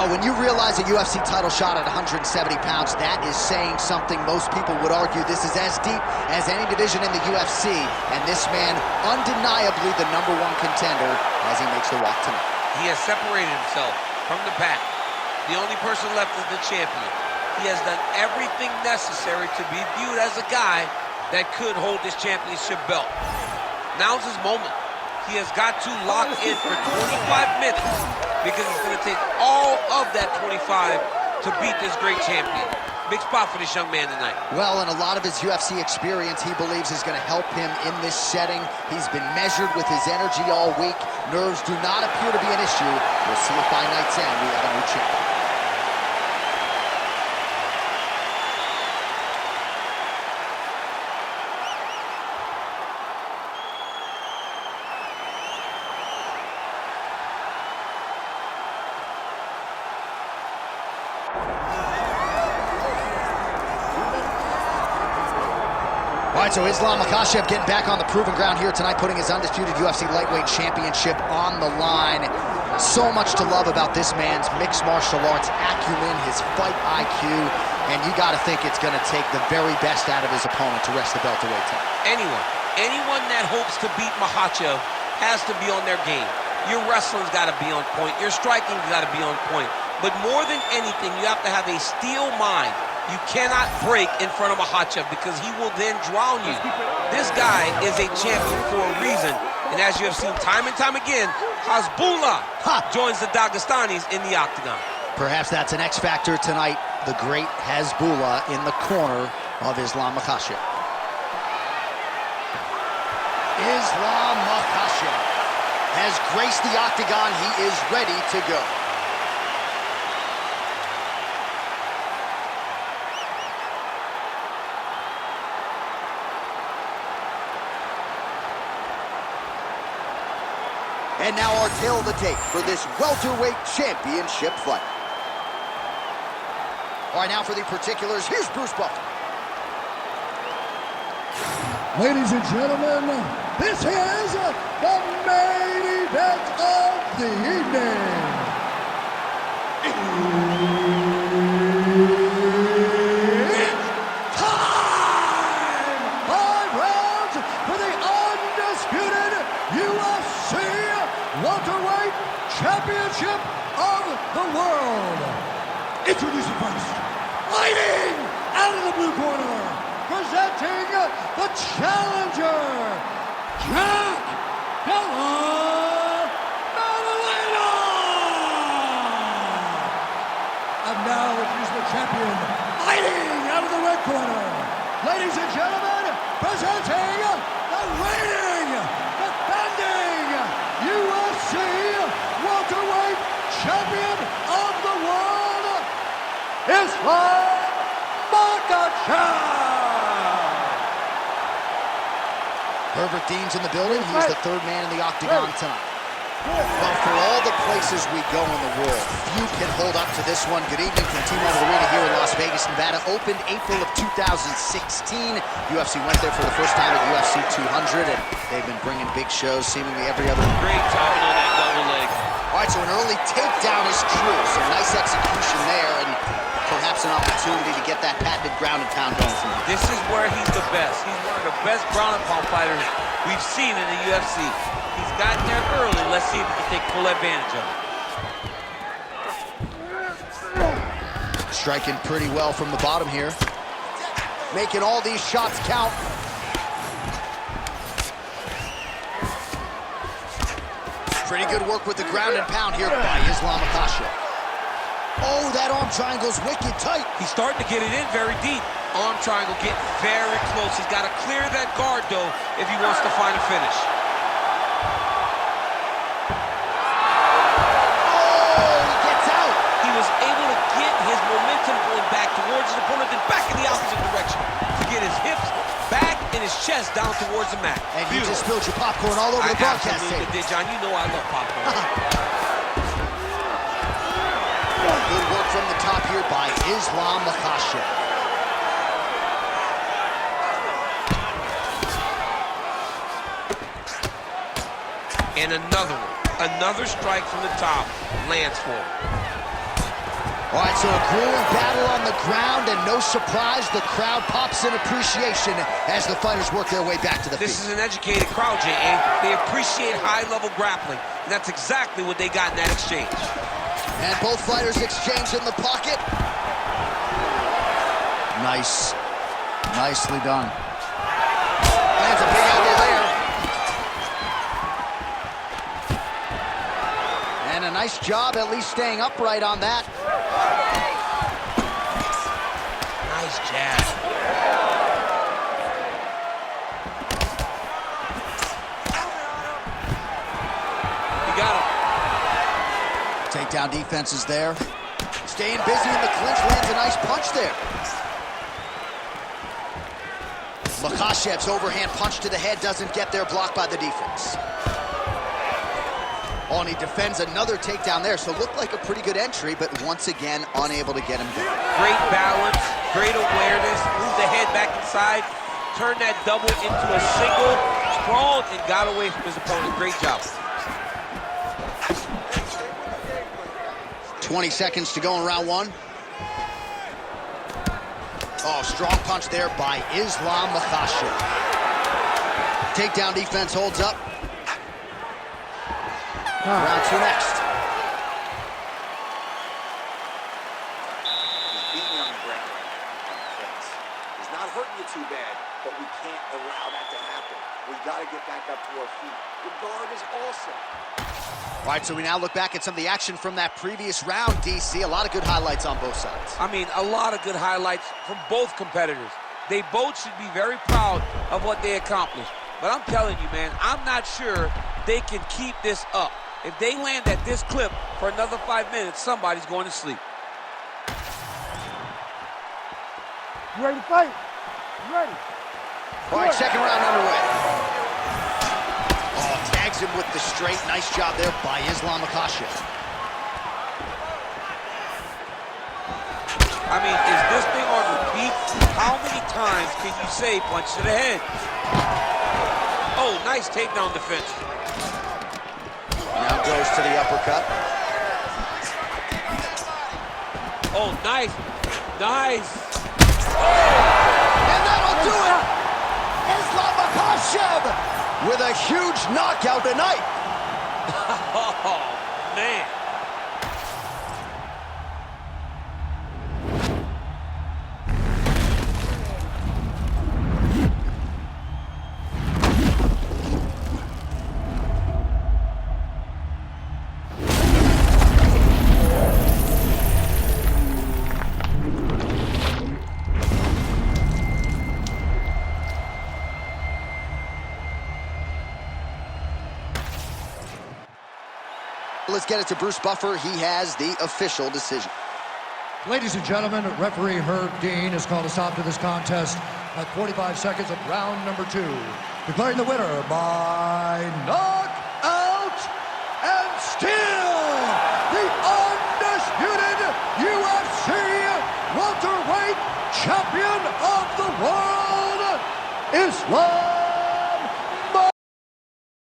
Well, when you realize a UFC title shot at 170 pounds, that is saying something. Most people would argue this is as deep as any division in the UFC, and this man, undeniably the #1 contender as he makes the walk tonight. He has separated himself from the pack. The only person left is the champion. He has done everything necessary to be viewed as a guy that could hold this championship belt. Now's his moment. He has got to lock in for 25 minutes because it's going to take all of that 25 to beat this great champion. Big spot for this young man tonight. Well, and a lot of his UFC experience he believes is going to help him in this setting. He's been measured with his energy all week. Nerves do not appear to be an issue. We'll see if by night's end we have a new champion. All right, so Islam Makhachev getting back on the proven ground here tonight, putting his undisputed UFC lightweight championship on the line. So much to love about this man's mixed martial arts acumen, his fight IQ, and you got to think it's going to take the very best out of his opponent to wrest the belt away tonight. Anyone that hopes to beat Makhachev has to be on their game. Your wrestling's got to be on point. Your striking's got to be on point. But more than anything, you have to have a steel mind. You cannot break in front of Makhachev because he will then drown you. This guy is a champion for a reason. And as you have seen time and time again, Hasbullah joins the Dagestanis in the octagon. Perhaps that's an X factor tonight. The great Hasbullah in the corner of Islam Makhachev. Islam Makhachev has graced the octagon. He is ready to go. And now our tale of the tape for this welterweight championship fight. All right, now for the particulars, here's Bruce Buffer. Ladies and gentlemen, this is the main event of the evening. It's time! 5 rounds for the undisputed UFC welterweight championship of the world. Introducing first, fighting out of the blue corner, presenting the challenger, Della Maddalena. And now introducing the champion, fighting out of the red corner, ladies and gentlemen, presenting the reigning, defending UFC welterweight champion of the world, Islam Makhachev. Herbert Dean's in the building. He's the third man in the octagon tonight. Well, for all the places we go in the world, few can hold up to this one. Good evening from T-Mobile Arena here in Las Vegas, Nevada. Opened April of 2016. UFC went there for the first time at UFC 200, and they've been bringing big shows seemingly every other week. Great timing on that double leg. All right, so an early takedown is true. Some nice execution there, and perhaps an opportunity to get that patented ground and pound going from him. This is where he's the best. He's one of the best ground and pound fighters we've seen in the UFC. He's gotten there early. Let's see if he can take full advantage of it. Striking pretty well from the bottom here. Making all these shots count. Pretty good work with the ground and pound here by Islam Makhachev. Oh, that arm triangle's wicked tight. He's starting to get it in very deep. Arm triangle getting very close. He's got to clear that guard, though, if he wants to find a finish. Oh, he gets out. He was able to get his momentum going back towards his opponent, then back in the opposite direction to get his hips back and his chest down towards the mat. And you just spilled your popcorn all over the broadcast table. Did, John. You know I love popcorn. Good work from the top here by Islam Makhachev. And another one. Another strike from the top lands for him. All right, so a grueling battle on the ground, and no surprise, the crowd pops in appreciation as the fighters work their way back to the feet. This is an educated crowd, J.A. They appreciate high-level grappling, and that's exactly what they got in that exchange. And both fighters exchange in the pocket. Nice. Nicely done. Lands a big elbow there. And a nice job at least staying upright on that. Nice jab. You got him. Takedown defense is there. Staying busy in the clinch, lands a nice punch there. Makhachev's overhand punch to the head doesn't get there, blocked by the defense. Oh, and he defends another takedown there, so looked like a pretty good entry, but once again, unable to get him down. Great balance, great awareness, moved the head back inside, turned that double into a single, sprawled, and got away from his opponent. Great job. 20 seconds to go in round one. Oh, strong punch there by Islam Makhachev. Takedown defense holds up. Round two next. He's beating you on the ground right now. He's not hurting you too bad, but we can't allow that to happen. We got to get back up to our feet. The guard is awesome. All right, so we now look back at some of the action from that previous round, DC. A lot of good highlights on both sides. I mean, a lot of good highlights from both competitors. They both should be very proud of what they accomplished. But I'm telling you, man, I'm not sure they can keep this up. If they land at this clip for another 5 minutes, somebody's going to sleep. You ready to fight? You ready? All right, second round underway. Oh, tags him with the straight. Nice job there by Islam Makhachev. I mean, is this thing on repeat? How many times can you say punch to the head? Oh, nice takedown defense. Now goes to the uppercut. Oh, nice. Nice. And that'll do it! Islam Makhachev with a huge knockout tonight. Oh, man. Let's get it to Bruce Buffer. He has the official decision. Ladies and gentlemen, referee Herb Dean has called a stop to this contest at 45 seconds of round number 2, declaring the winner by